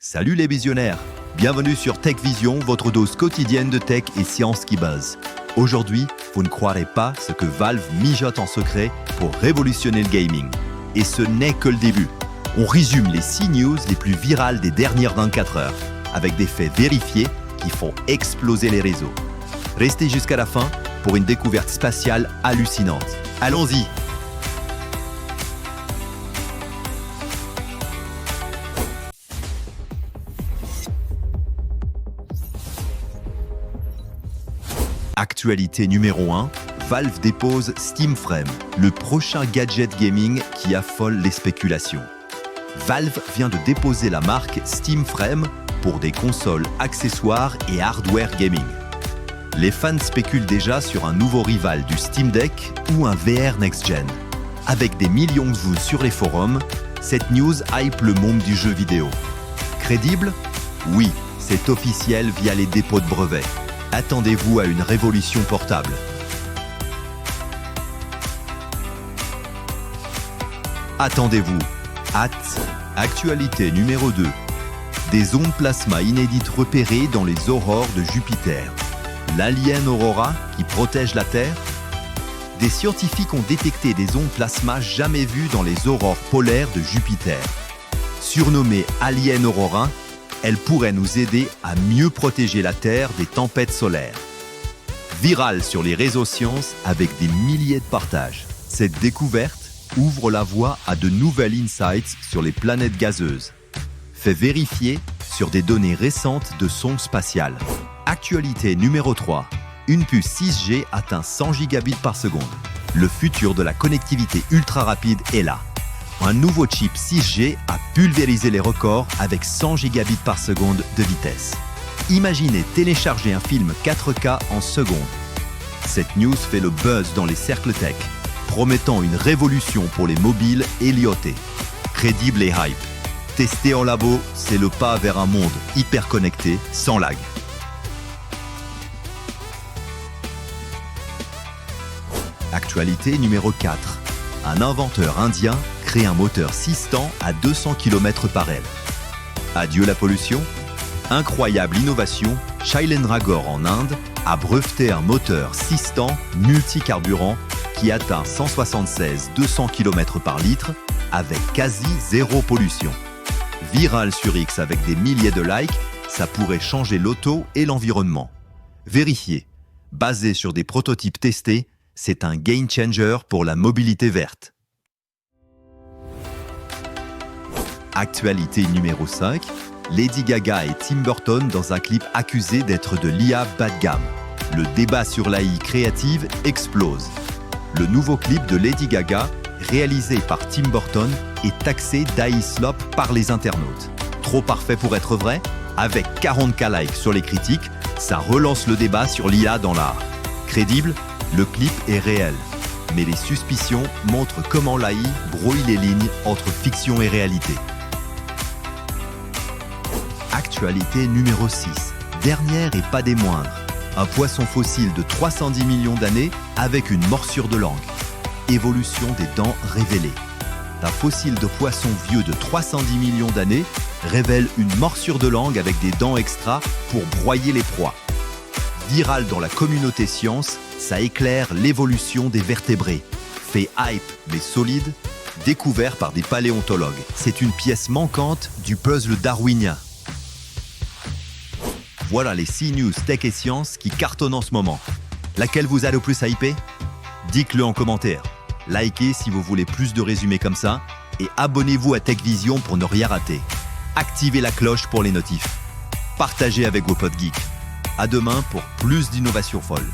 Salut les visionnaires! Bienvenue sur Tech Vision, votre dose quotidienne de tech et science qui buzz. Aujourd'hui, vous ne croirez pas ce que Valve mijote en secret pour révolutionner le gaming. Et ce n'est que le début. On résume les 6 news les plus virales des dernières 24 heures, avec des faits vérifiés qui font exploser les réseaux. Restez jusqu'à la fin pour une découverte spatiale hallucinante. Allons-y! Actualité numéro 1, Valve dépose SteamFrame, le prochain gadget gaming qui affole les spéculations. Valve vient de déposer la marque SteamFrame pour des consoles, accessoires et hardware gaming. Les fans spéculent déjà sur un nouveau rival du Steam Deck ou un VR next-gen. Avec des millions de vues sur les forums, cette news hype le monde du jeu vidéo. Crédible? Oui, c'est officiel via les dépôts de brevets. Attendez-vous à une révolution portable. Attendez-vous. Hâte. Actualité numéro 2. Des ondes plasma inédites repérées dans les aurores de Jupiter. L'alien Aurora qui protège la Terre? Des scientifiques ont détecté des ondes plasma jamais vues dans les aurores polaires de Jupiter. Surnommée Alien Aurora, elle pourrait nous aider à mieux protéger la Terre des tempêtes solaires. Virale sur les réseaux sciences avec des milliers de partages. Cette découverte ouvre la voie à de nouvelles insights sur les planètes gazeuses. Fait vérifier sur des données récentes de sondes spatiales. Actualité numéro 3. Une puce 6G atteint 100 gigabits par seconde. Le futur de la connectivité ultra rapide est là. Un nouveau chip 6G a pulvérisé les records avec 100 gigabits par seconde de vitesse. Imaginez télécharger un film 4K en secondes. Cette news fait le buzz dans les cercles tech, promettant une révolution pour les mobiles et l'IoT. Crédible et hype. Testé en labo, c'est le pas vers un monde hyper connecté, sans lag. Actualité numéro 4. Un inventeur indien crée un moteur 6 temps à 200 km/h. Adieu la pollution? Incroyable innovation, Shailendragore en Inde a breveté un moteur 6 temps multicarburant qui atteint 176-200 km par litre avec quasi zéro pollution. Viral sur X avec des milliers de likes, ça pourrait changer l'auto et l'environnement. Vérifié, basé sur des prototypes testés, c'est un game changer pour la mobilité verte. Actualité numéro 5, Lady Gaga et Tim Burton dans un clip accusé d'être de l'IA bas de gamme. Le débat sur l'AI créative explose. Le nouveau clip de Lady Gaga, réalisé par Tim Burton, est taxé d'AI slop par les internautes. Trop parfait pour être vrai? Avec 40K likes sur les critiques, ça relance le débat sur l'IA dans l'art. Crédible? Le clip est réel. Mais les suspicions montrent comment l'AI brouille les lignes entre fiction et réalité. Actualité numéro 6. Dernière et pas des moindres. Un poisson fossile de 310 millions d'années avec une morsure de langue. Évolution des dents révélée. Un fossile de poisson vieux de 310 millions d'années révèle une morsure de langue avec des dents extra pour broyer les proies. Viral dans la communauté science, ça éclaire l'évolution des vertébrés. Fait hype mais solide, découvert par des paléontologues. C'est une pièce manquante du puzzle darwinien. Voilà les 6 news tech et sciences qui cartonnent en ce moment. Laquelle vous a le plus hypé? Dites-le en commentaire. Likez si vous voulez plus de résumés comme ça et abonnez-vous à Tech Vision pour ne rien rater. Activez la cloche pour les notifs. Partagez avec vos potes geeks. À demain pour plus d'innovations folles.